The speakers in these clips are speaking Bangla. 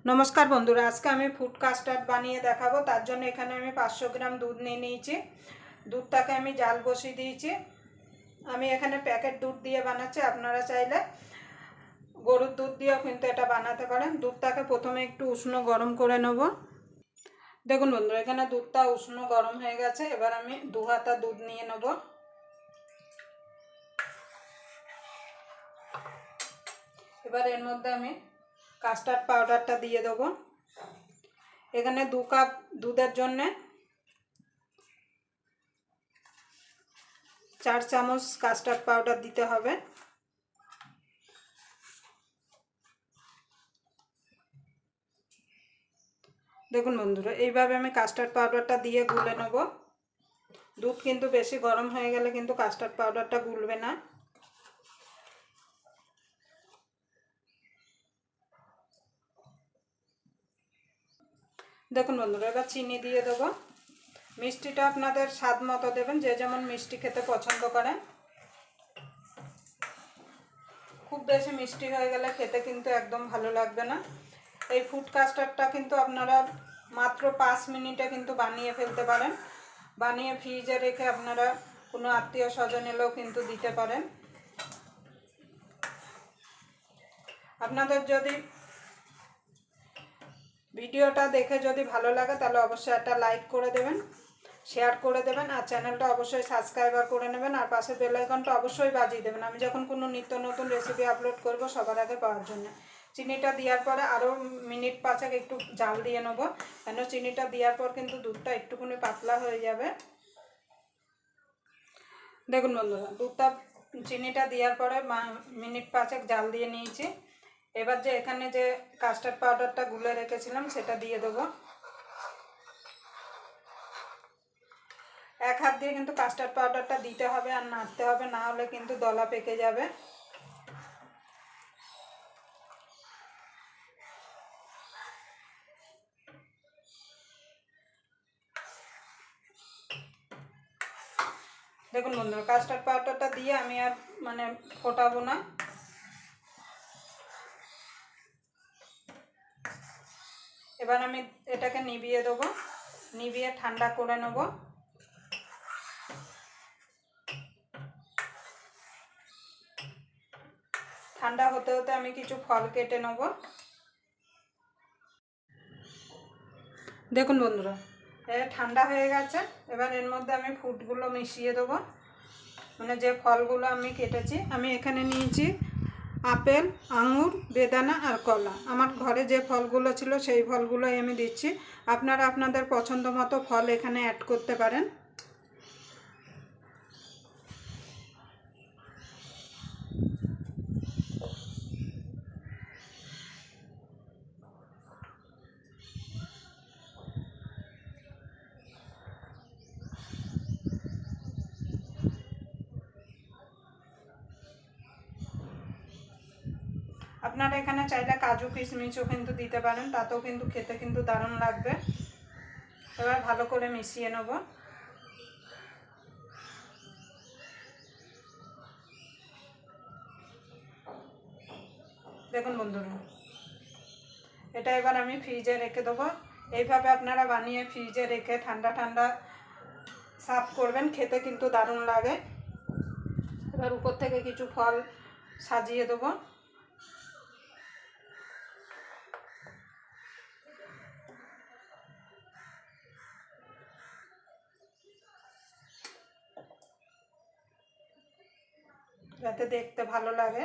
नमस्कार बंधुरा आज के आमी फुड कास्टार्ड बानिए देखाबो। तार जन्य एखाने आमी 500 ग्राम दूध निये निয়েছি। दूधटाके आमी जाल बसिয়ে দিয়েছি। आमी एखाने पैकेट दूध दिए बानाচ্ছি, আপনারা চাইলে গরুর দুধ দিয়েও কিন্তু এটা বানাতে পারেন। দুধটাকে প্রথমে একটু উষ্ণ গরম করে নেব। দেখুন বন্ধুরা এখানে দুধটা উষ্ণ গরম হয়ে গেছে। এবার আমি 2 হাতা দুধ নিয়ে নেব। এবার এর মধ্যে আমি কাস্টার্ড পাউডারটা দিয়ে দেব। এখানে 2 কাপ দুধের জন্য 4 চামচ কাস্টার্ড পাউডার দিতে হবে। দেখুন বন্ধুরা এইভাবে আমি কাস্টার্ড পাউডারটা দিয়ে গুলে নেব। দুধ কিন্তু বেশি গরম হয়ে গেলে কিন্তু কাস্টার্ড পাউডারটা গুলবে না। দেখুন বন্ধুরা এবার চিনি দিয়ে দেব। মিষ্টিটা আপনাদের স্বাদ মতো দেবেন, যে যেমন মিষ্টি খেতে পছন্দ করেন। খুব বেশি মিষ্টি হয়ে গেলে খেতে কিন্তু একদম ভালো লাগবে না। এই ফুড কাস্টার্ডটা কিন্তু আপনারা মাত্র 5 মিনিটে কিন্তু বানিয়ে ফেলতে পারেন। বানিয়ে ফ্রিজে রেখে আপনারা কোনো আত্মীয় স্বজন এলেও কিন্তু দিতে পারেন। আপনাদের যদি ভিডিওটা দেখে যদি ভালো লাগে তাহলে অবশ্যই একটা লাইক করে দেবেন, শেয়ার করে দেবেন, আর চ্যানেলটা অবশ্যই সাবস্ক্রাইব করে নেবেন, আর পাশে বেল আইকনটা অবশ্যই বাজিয়ে দেবেন আমি যখন কোনো নিত্য নতুন রেসিপি আপলোড করব সবার আগে পাওয়ার জন্য। চিনিটা দেওয়ার পরে আরও মিনিট 5 একটু জাল দিয়ে নেব, কেন চিনিটা দেওয়ার পর কিন্তু দুধটা একটুখানি পাতলা হয়ে যাবে। দেখুন বন্ধুরা দুধটা চিনিটা দেওয়ার পরে মিনিট 5 জাল দিয়ে নিয়েছি। এবার যে এখানে যে কাস্টার্ড পাউডারটা গুলে রেখেছিলাম সেটা দিয়ে দেব। এক হাত দিয়ে কিন্তু কাস্টার্ড পাউডারটা দিতে হবে আর নাড়তে হবে, না হলে কিন্তু দলা পেকে যাবে। দেখুন বন্ধুরা কাস্টার্ড পাউডারটা দিয়ে আমি আর ফোটাবো না। এবার আমি এটাকে নিভিয়ে দেবো, নিভিয়ে ঠান্ডা করে নেব। ঠান্ডা হতে হতে আমি কিছু ফল কেটে নেব। দেখুন বন্ধুরা এটা ঠান্ডা হয়ে গেছে। এবার এর মধ্যে আমি ফ্রুটগুলো মিশিয়ে দেবো, যে ফলগুলো আমি কেটেছি। আমি এখানে নিয়েছি আপেল, আঙুর, বেদানা আর কলা। আমার ঘরে যে ফলগুলো ছিল সেই ফলগুলোই আমি দিচ্ছি। আপনারা আপনাদের পছন্দ মতো ফল এখানে অ্যাড করতে পারেন। আপনারা এখানে চাইলে কাজু কিশমিশও কিন্তু দিতে পারেন, তাতেও কিন্তু খেতে কিন্তু দারুণ লাগবে। এবার ভালো করে মিশিয়ে নেব। দেখুন বন্ধুরা এটা এবার আমি ফ্রিজে রেখে দেবো। এইভাবে আপনারা বানিয়ে ফ্রিজে রেখে ঠান্ডা ঠান্ডা সার্ভ করবেন, খেতে কিন্তু দারুণ লাগে। এবার উপর থেকে কিছু ফল সাজিয়ে দেবো। যাতে দেখতে ভালো লাগে।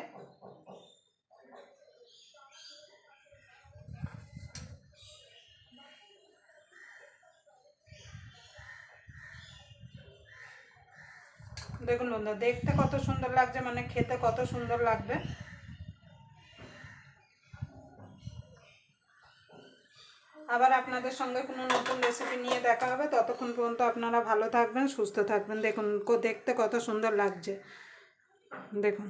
দেখুন বন্ধুরা দেখতে কত সুন্দর লাগছে, খেতে কত সুন্দর লাগবে। আবার আপনাদের সঙ্গে কোনো নতুন রেসিপি নিয়ে দেখা হবে। ততক্ষণ পর্যন্ত আপনারা ভালো থাকবেন, সুস্থ থাকবেন। দেখুন দেখতে কত সুন্দর লাগছে দেখুন।